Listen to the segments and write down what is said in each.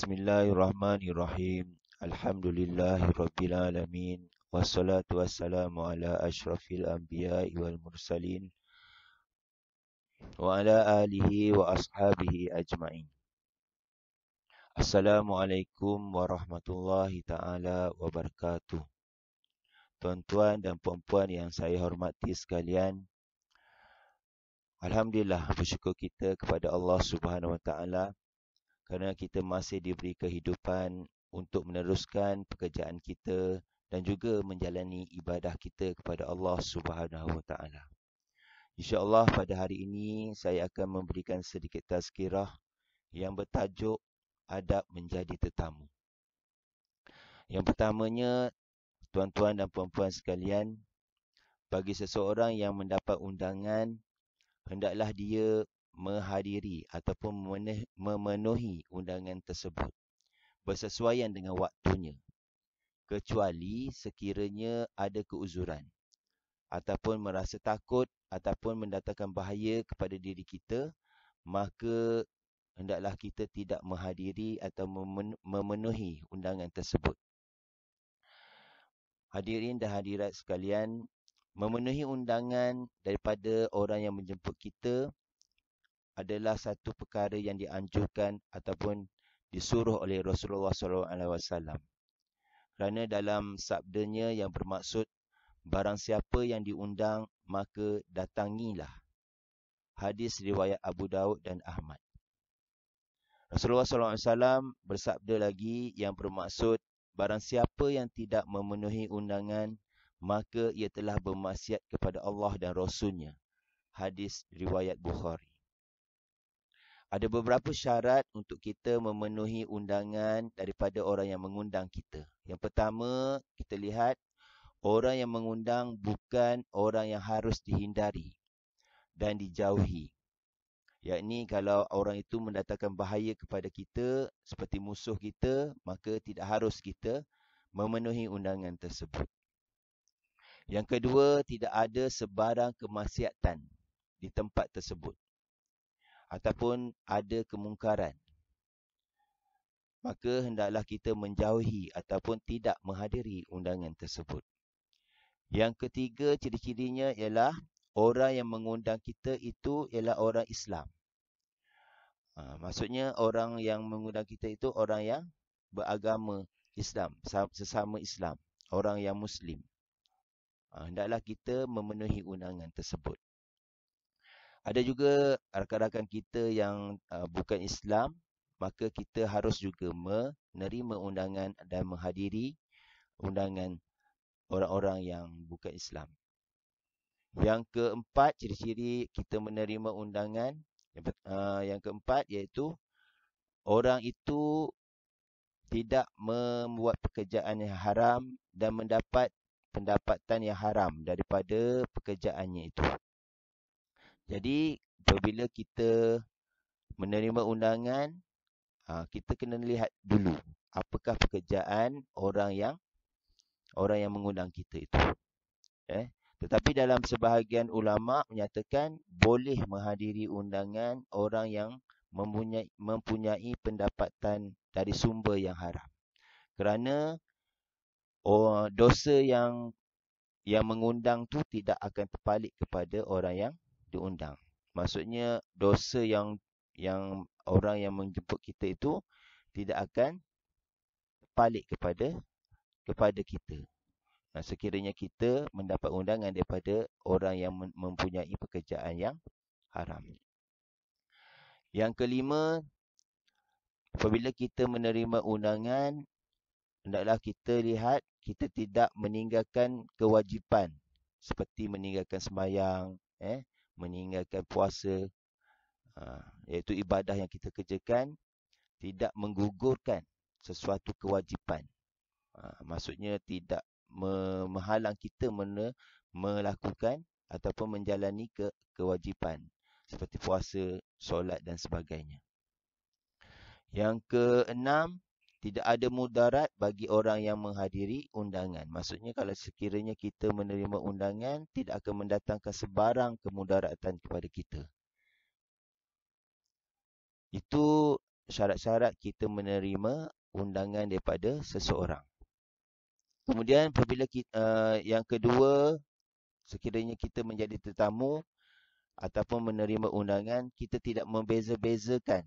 Bismillahirrahmanirrahim. Alhamdulillahirrabbilalamin. Wassalatu wassalamu ala ashrafil anbiya'i wal mursalin. Wa ala alihi wa ashabihi ajma'in. Assalamualaikum warahmatullahi ta'ala wabarakatuh. Tuan-tuan dan puan-puan yang saya hormati sekalian. Alhamdulillah, bersyukur kita kepada Allah Subhanahu wa ta'ala kerana kita masih diberi kehidupan untuk meneruskan pekerjaan kita dan juga menjalani ibadah kita kepada Allah Subhanahu wa taala. Insya-Allah pada hari ini saya akan memberikan sedikit tazkirah yang bertajuk adab menjadi tetamu. Yang pertamanya, tuan-tuan dan puan-puan sekalian, bagi seseorang yang mendapat undangan, hendaklah dia menghadiri ataupun memenuhi undangan tersebut bersesuaian dengan waktunya, kecuali sekiranya ada keuzuran ataupun merasa takut ataupun mendatangkan bahaya kepada diri kita, maka hendaklah kita tidak menghadiri atau memenuhi undangan tersebut. Hadirin dan hadirat sekalian, memenuhi undangan daripada orang yang menjemput kita adalah satu perkara yang dianjurkan ataupun disuruh oleh Rasulullah SAW. Kerana dalam sabdanya yang bermaksud, barang siapa yang diundang, maka datangilah. Hadis riwayat Abu Daud dan Ahmad. Rasulullah SAW bersabda lagi yang bermaksud, barang siapa yang tidak memenuhi undangan, maka ia telah bermaksiat kepada Allah dan Rasulnya. Hadis riwayat Bukhari. Ada beberapa syarat untuk kita memenuhi undangan daripada orang yang mengundang kita. Yang pertama, kita lihat orang yang mengundang bukan orang yang harus dihindari dan dijauhi. Yakni kalau orang itu mendatangkan bahaya kepada kita seperti musuh kita, maka tidak harus kita memenuhi undangan tersebut. Yang kedua, tidak ada sebarang kemaksiatan di tempat tersebut ataupun ada kemungkaran, maka hendaklah kita menjauhi ataupun tidak menghadiri undangan tersebut. Yang ketiga, ciri-cirinya ialah orang yang mengundang kita itu ialah orang Islam. Maksudnya orang yang mengundang kita itu orang yang beragama Islam, sesama Islam, orang yang Muslim. Hendaklah kita memenuhi undangan tersebut. Ada juga rakan-rakan kita yang bukan Islam, maka kita harus juga menerima undangan dan menghadiri undangan orang-orang yang bukan Islam. Yang keempat, ciri-ciri kita menerima undangan, yang keempat iaitu orang itu tidak membuat pekerjaan yang haram dan mendapat pendapatan yang haram daripada pekerjaannya itu. Jadi, apabila kita menerima undangan, kita kena lihat dulu apakah pekerjaan orang yang mengundang kita itu. Tetapi dalam sebahagian ulama menyatakan boleh menghadiri undangan orang yang mempunyai pendapatan dari sumber yang haram. Kerana dosa yang mengundang tu tidak akan terpalit kepada orang yang diundang. Maksudnya dosa yang orang yang menjemput kita itu tidak akan balik kepada kita. Sekiranya kita mendapat undangan daripada orang yang mempunyai pekerjaan yang haram. Yang kelima, apabila kita menerima undangan, hendaklah kita lihat kita tidak meninggalkan kewajipan seperti meninggalkan sembahyang, meninggalkan puasa, iaitu ibadah yang kita kerjakan, tidak menggugurkan sesuatu kewajipan. Maksudnya tidak menghalang kita melakukan ataupun menjalani kewajipan seperti puasa, solat dan sebagainya. Yang keenam, tidak ada mudarat bagi orang yang menghadiri undangan. Maksudnya kalau sekiranya kita menerima undangan, tidak akan mendatangkan sebarang kemudaratan kepada kita. Itu syarat-syarat kita menerima undangan daripada seseorang. Kemudian apabila yang kedua, sekiranya kita menjadi tetamu ataupun menerima undangan, kita tidak membeza-bezakan.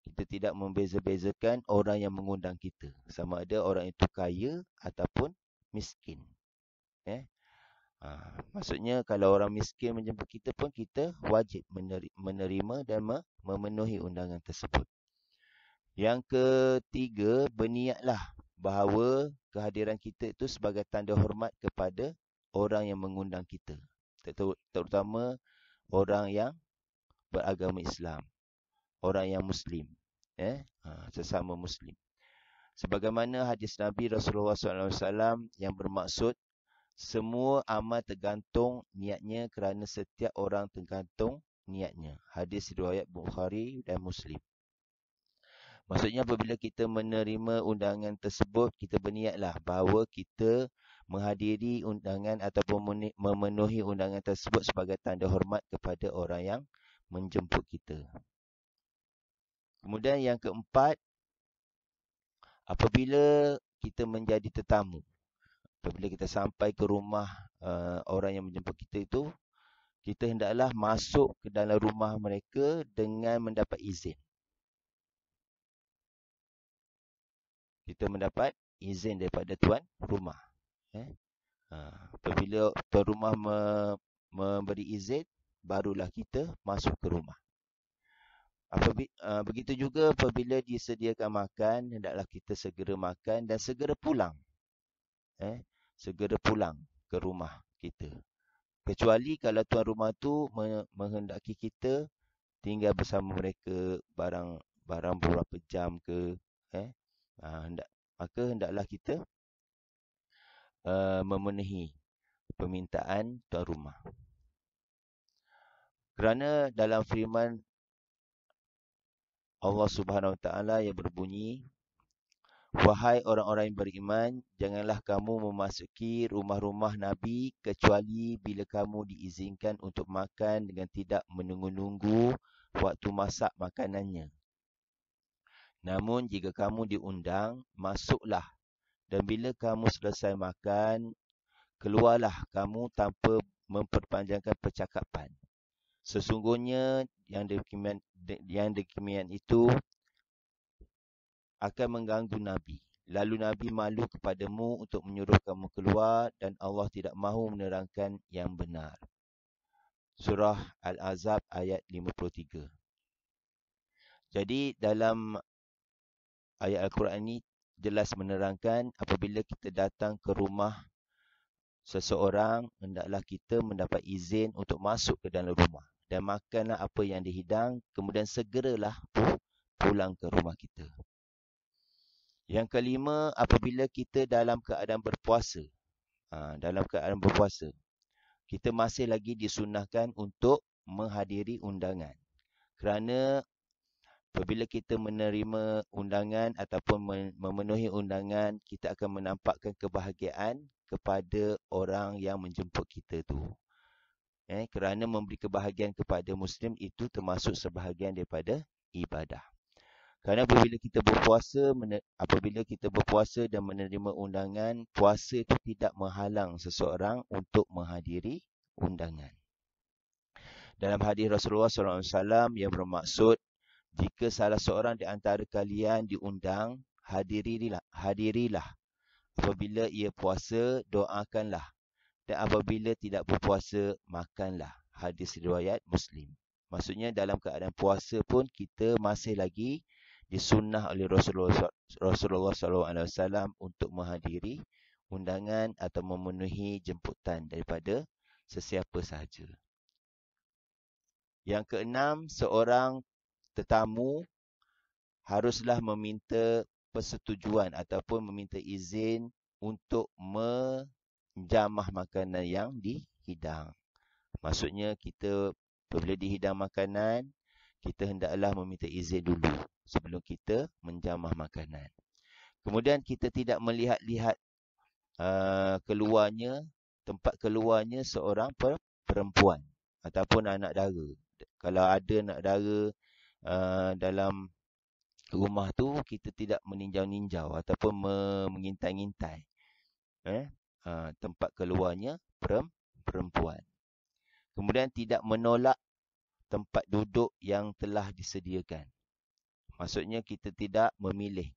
Kita tidak membeza-bezakan orang yang mengundang kita. Sama ada orang itu kaya ataupun miskin. Maksudnya kalau orang miskin menjemput kita pun, kita wajib menerima dan memenuhi undangan tersebut. Yang ketiga, berniatlah bahawa kehadiran kita itu sebagai tanda hormat kepada orang yang mengundang kita. Terutama orang yang beragama Islam, orang yang Muslim, sesama Muslim. Sebagaimana hadis Nabi Rasulullah SAW yang bermaksud, semua amal tergantung niatnya kerana setiap orang tergantung niatnya. Hadis riwayat Bukhari dan Muslim. Maksudnya apabila kita menerima undangan tersebut, kita berniatlah bahawa kita menghadiri undangan ataupun memenuhi undangan tersebut sebagai tanda hormat kepada orang yang menjemput kita. Kemudian yang keempat, apabila kita menjadi tetamu, apabila kita sampai ke rumah orang yang menjemput kita itu, kita hendaklah masuk ke dalam rumah mereka dengan mendapat izin. Kita mendapat izin daripada tuan rumah. Apabila tuan rumah memberi izin, barulah kita masuk ke rumah. Begitu juga apabila disediakan makan, hendaklah kita segera makan dan segera pulang. Segera pulang ke rumah kita. Kecuali kalau tuan rumah tu menghendaki kita tinggal bersama mereka barang beberapa jam ke, maka hendaklah kita memenuhi permintaan tuan rumah. Kerana dalam firman Allah Subhanahu Wa Taala yang berbunyi, wahai orang-orang yang beriman, janganlah kamu memasuki rumah-rumah Nabi kecuali bila kamu diizinkan untuk makan dengan tidak menunggu-nunggu waktu masak makanannya. Namun jika kamu diundang, masuklah, dan bila kamu selesai makan, keluarlah kamu tanpa memperpanjangkan percakapan. Sesungguhnya yang demikian itu akan mengganggu Nabi. Lalu Nabi malu kepadamu untuk menyuruh kamu keluar dan Allah tidak mahu menerangkan yang benar. Surah Al-Ahzab ayat 53. Jadi dalam ayat Al-Quran ini jelas menerangkan apabila kita datang ke rumah seseorang, hendaklah kita mendapat izin untuk masuk ke dalam rumah dan makanlah apa yang dihidang, kemudian segeralah pulang ke rumah kita. Yang kelima, apabila kita dalam keadaan berpuasa, kita masih lagi disunahkan untuk menghadiri undangan. Kerana apabila kita menerima undangan ataupun memenuhi undangan, kita akan menampakkan kebahagiaan kepada orang yang menjemput kita tu. Kerana memberi kebahagiaan kepada Muslim itu termasuk sebahagian daripada ibadah. Kerana apabila kita berpuasa dan menerima undangan, puasa itu tidak menghalang seseorang untuk menghadiri undangan. Dalam hadis Rasulullah SAW yang bermaksud, jika salah seorang di antara kalian diundang, hadirilah. Apabila ia puasa, doakanlah. Dan apabila tidak berpuasa, makanlah. Hadis riwayat Muslim. Maksudnya dalam keadaan puasa pun kita masih lagi disunnah oleh Rasulullah SAW untuk menghadiri undangan atau memenuhi jemputan daripada sesiapa sahaja. Yang keenam, seorang tetamu haruslah meminta persetujuan ataupun meminta izin untuk menjamah makanan yang dihidang. Maksudnya kita apabila dihidang makanan, kita hendaklah meminta izin dulu sebelum kita menjamah makanan. Kemudian kita tidak melihat-lihat tempat keluarnya seorang perempuan ataupun anak dara. Kalau ada anak dara dalam rumah tu kita tidak meninjau-ninjau ataupun mengintai-ngintai. Tempat keluarnya perempuan. Kemudian tidak menolak tempat duduk yang telah disediakan. Maksudnya kita tidak memilih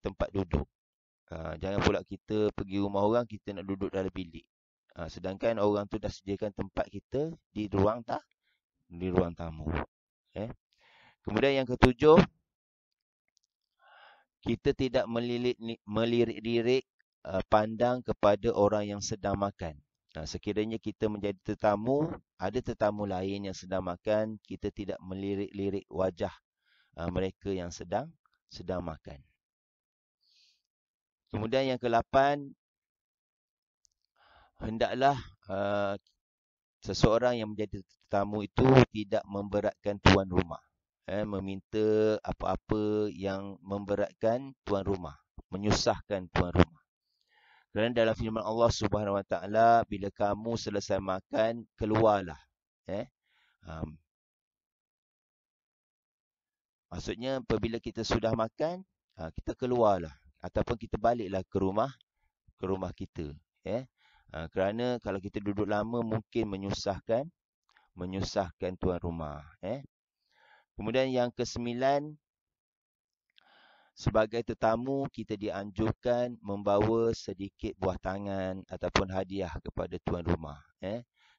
tempat duduk. Jangan pula kita pergi rumah orang, kita nak duduk dalam bilik. Sedangkan orang tu dah sediakan tempat kita di ruang tamu. Kemudian yang ketujuh, kita tidak melirik-lirik pandang kepada orang yang sedang makan. Sekiranya kita menjadi tetamu, ada tetamu lain yang sedang makan, kita tidak melirik-lirik wajah mereka yang sedang makan. Kemudian yang ke-8, hendaklah seseorang yang menjadi tetamu itu tidak memberatkan tuan rumah. Meminta apa-apa yang memberatkan tuan rumah, menyusahkan tuan rumah. Kerana dalam firman Allah Subhanahu Wa Taala, bila kamu selesai makan, keluarlah. Maksudnya apabila kita sudah makan, kita keluarlah ataupun kita baliklah ke rumah kita. Kerana kalau kita duduk lama mungkin menyusahkan tuan rumah. Kemudian yang ke-9, sebagai tetamu kita dianjurkan membawa sedikit buah tangan ataupun hadiah kepada tuan rumah.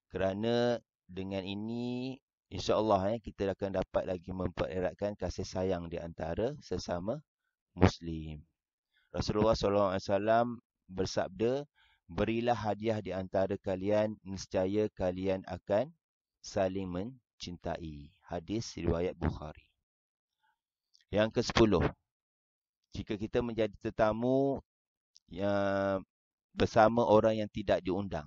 Kerana dengan ini insya-Allah kita akan dapat lagi mempereratkan kasih sayang di antara sesama Muslim. Rasulullah SAW bersabda, berilah hadiah di antara kalian, nescaya kalian akan saling mencintai. Hadis riwayat Bukhari. Yang ke-10, jika kita menjadi tetamu yang bersama orang yang tidak diundang.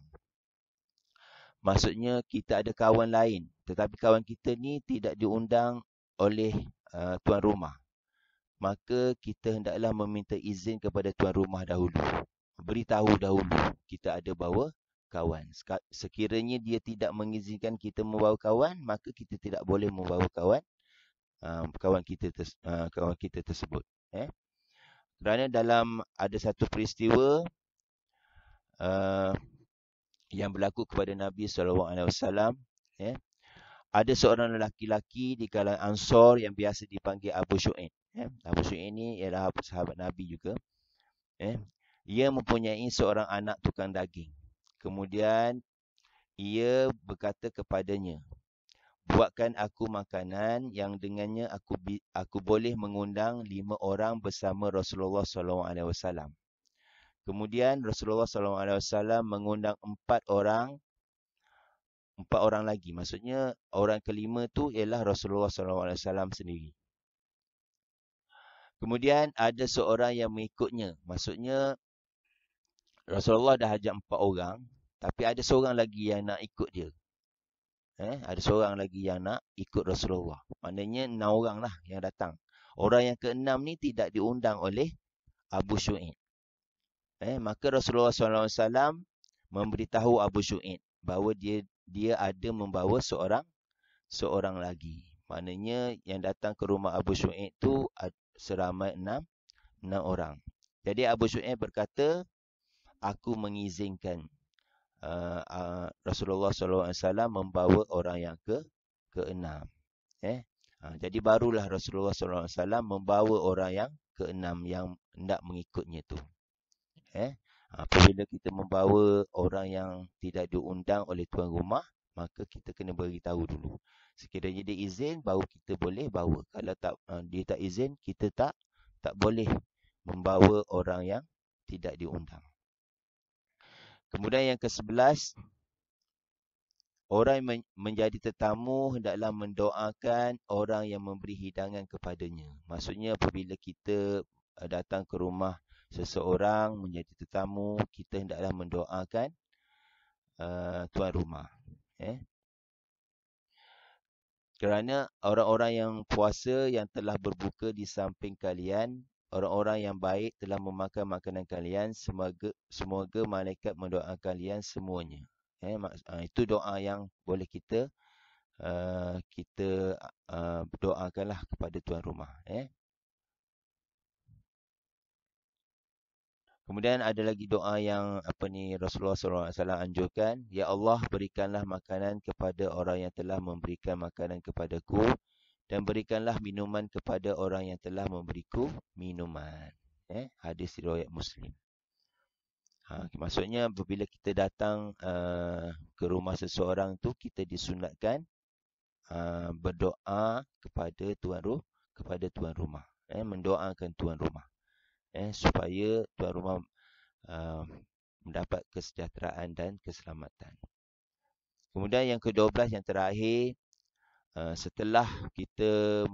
Maksudnya kita ada kawan lain, tetapi kawan kita ni tidak diundang oleh tuan rumah. Maka kita hendaklah meminta izin kepada tuan rumah dahulu. Beritahu dahulu kita ada bawa kawan. Sekiranya dia tidak mengizinkan kita membawa kawan, maka kita tidak boleh membawa kawan kita tersebut. Kerana dalam ada satu peristiwa yang berlaku kepada Nabi SAW, ada seorang lelaki-lelaki di kalangan Ansar yang biasa dipanggil Abu Syu'aib. Abu Syu'aib ini ialah sahabat Nabi juga. Ia mempunyai seorang anak tukang daging. Kemudian ia berkata kepadanya, buatkan aku makanan yang dengannya aku boleh mengundang 5 orang bersama Rasulullah SAW. Kemudian Rasulullah SAW mengundang 4 orang lagi. Maksudnya orang kelima tu ialah Rasulullah SAW sendiri. Kemudian ada seorang yang mengikutnya. Maksudnya Rasulullah dah ajak 4 orang, tapi ada seorang lagi yang nak ikut dia. Ada seorang lagi yang nak ikut Rasulullah. Maknanya 6 orang lah yang datang. Orang yang ke-6 ni tidak diundang oleh Abu Syu'aib. Maka Rasulullah SAW memberitahu Abu Syu'aib bahawa dia ada membawa seorang lagi. Maknanya yang datang ke rumah Abu Syu'aib tu seramai 6 orang. Jadi Abu Syu'aib berkata, aku mengizinkan Rasulullah SAW membawa orang yang ke-6. Jadi barulah Rasulullah SAW membawa orang yang ke-6 yang hendak mengikutnya tu. Apabila kita membawa orang yang tidak diundang oleh tuan rumah, maka kita kena beritahu dulu. Sekiranya dia izin, baru kita boleh bawa. Kalau dia tak izin, kita tak boleh membawa orang yang tidak diundang. Kemudian yang ke-11, orang yang menjadi tetamu hendaklah mendoakan orang yang memberi hidangan kepadanya. Maksudnya apabila kita datang ke rumah seseorang menjadi tetamu, kita hendaklah mendoakan tuan rumah. Kerana orang-orang yang puasa yang telah berbuka di samping kalian, orang-orang yang baik telah memakan makanan kalian, semoga malaikat mendoakan kalian semuanya. Itu doa yang boleh kita kita doakanlah kepada tuan rumah. Kemudian ada lagi doa yang Rasulullah SAW anjurkan. Ya Allah, berikanlah makanan kepada orang yang telah memberikan makanan kepadaku, dan berikanlah minuman kepada orang yang telah memberiku minuman. Hadis riwayat Muslim. Maksudnya apabila kita datang ke rumah seseorang tu, kita disunatkan berdoa kepada tuan rumah, mendoakan tuan rumah, supaya tuan rumah mendapat kesejahteraan dan keselamatan. Kemudian yang ke-12, yang terakhir, setelah kita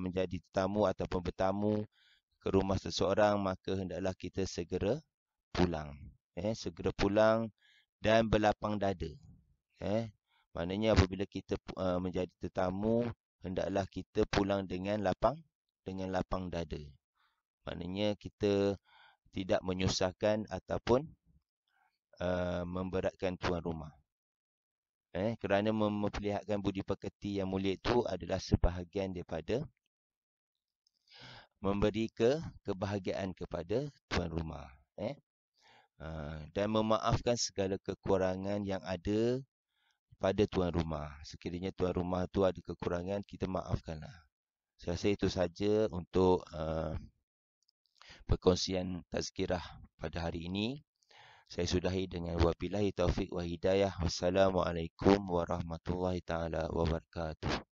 menjadi tetamu ataupun bertamu ke rumah seseorang, maka hendaklah kita segera pulang. Segera pulang dan berlapang dada. Maknanya apabila kita menjadi tetamu, hendaklah kita pulang dengan lapang dada. Maknanya kita tidak menyusahkan ataupun memberatkan tuan rumah. Kerana memperlihatkan budi pekerti yang mulia itu adalah sebahagian daripada memberi kebahagiaan kepada tuan rumah. Dan memaafkan segala kekurangan yang ada pada tuan rumah. Sekiranya tuan rumah tu ada kekurangan, kita maafkanlah. Saya rasa itu saja untuk perkongsian tazkirah pada hari ini. Saya sudahi dengan wabillahi taufiq wa hidayah. Wassalamualaikum warahmatullahi taala wabarakatuh.